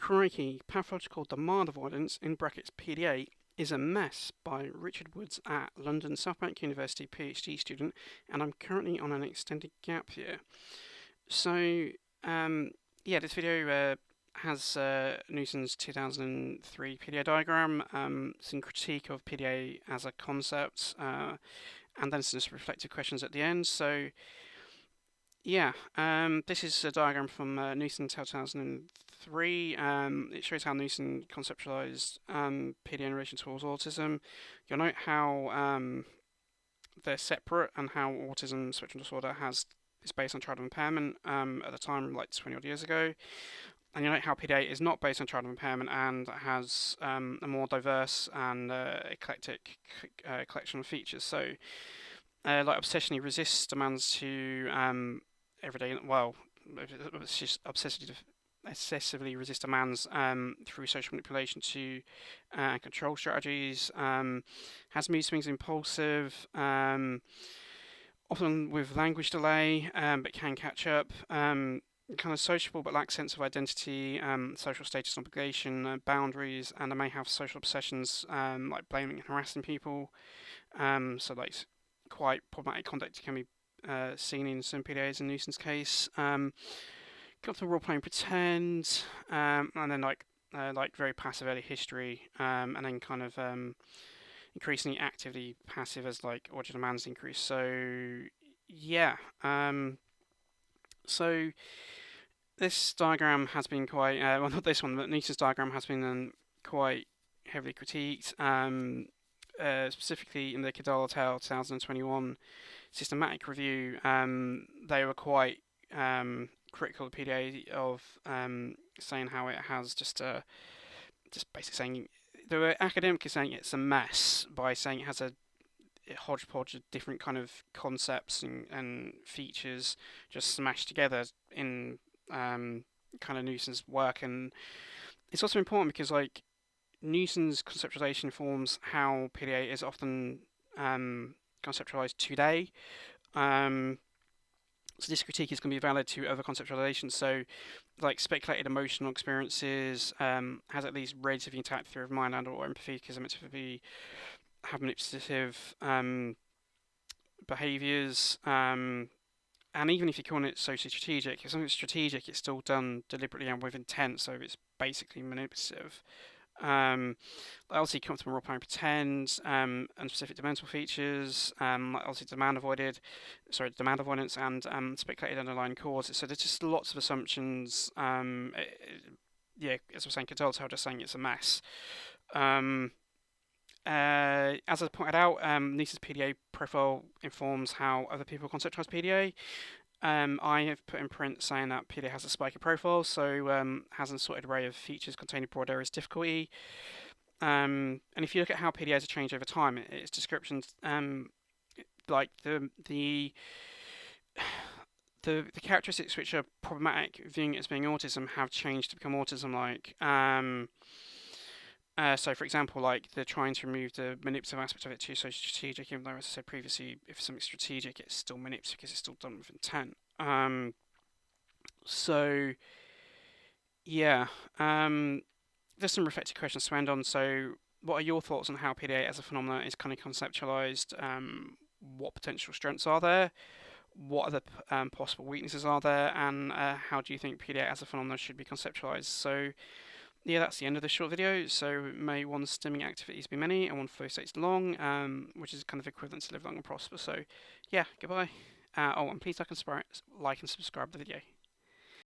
Crikey, Pathological Demand-Avoidance (PDA) is a mess by Richard Woods at London South Bank University, PhD student, and I'm currently on an extended gap year. So, yeah, this video has Newson's 2003 PDA diagram, some critique of PDA as a concept, and then some reflective questions at the end. So, yeah, this is a diagram from Newson 2003. It shows how Newson conceptualized PDA in relation towards autism. You'll note how they're separate and how autism spectrum disorder is based on childhood impairment at the time, like 20 odd years ago. And you note how PDA is not based on childhood impairment and has a more diverse and eclectic collection of features. So, like obsessionally resists demands to everyday, well, it's just obsessively resist demands through social manipulation to control strategies, has mood swings, impulsive, often with language delay, but can catch up, kind of sociable but lacks sense of identity, social status and obligation, boundaries, and they may have social obsessions like blaming and harassing people, so like quite problematic conduct can be seen in some PDAs in Newson's case. Got to role-playing pretend, and then like very passive early history, and then kind of increasingly actively passive as like order demands increase. So yeah, so this diagram has been quite well, not this one, but Newton's diagram has been quite heavily critiqued. Specifically in the Cadell et al. 2021 systematic review, they were quite critical of PDA of saying how it has just basically saying they were academically saying it's a mess by saying it has a hodgepodge of different kind of concepts and features just smashed together in kind of Newson's work. And it's also important because like Newson's conceptualization forms how PDA is often conceptualized today. So this critique is going to be valid to other conceptualizations. So, like speculated emotional experiences has at least relatively intact theory of mind and/or empathy because it's meant to have manipulative behaviors. And even if you're calling it socially strategic, if something's strategic, it's still done deliberately and with intent. So it's basically manipulative. Obviously comfortable role-playing pretend, and specific mental features, obviously demand avoidance and speculated underlying causes. So there's just lots of assumptions. Yeah, as I was saying, Cadell just saying it's a mess. As I pointed out, Newson's PDA profile informs how other people conceptualize PDA. I have put in print saying that PDA has a spiky profile, so has an assorted array of features containing broad areas of difficulty. And if you look at how PDAs have changed over time, its descriptions, like the characteristics which are problematic viewing it as being autism have changed to become autism-like. So, for example, like they're trying to remove the manipulative aspect of it too, so strategic, even though, as I said previously, if something's strategic, it's still manipulative because it's still done with intent. So, yeah, there's some reflective questions to end on. So, what are your thoughts on how PDA as a phenomenon is kind of conceptualized? What potential strengths are there? What other possible weaknesses are there? And how do you think PDA as a phenomenon should be conceptualized? So, yeah, that's the end of this short video. So may one's stimming activities be many and one flow states long, which is kind of equivalent to live long and prosper. So yeah, goodbye. Oh, and please like and subscribe the video.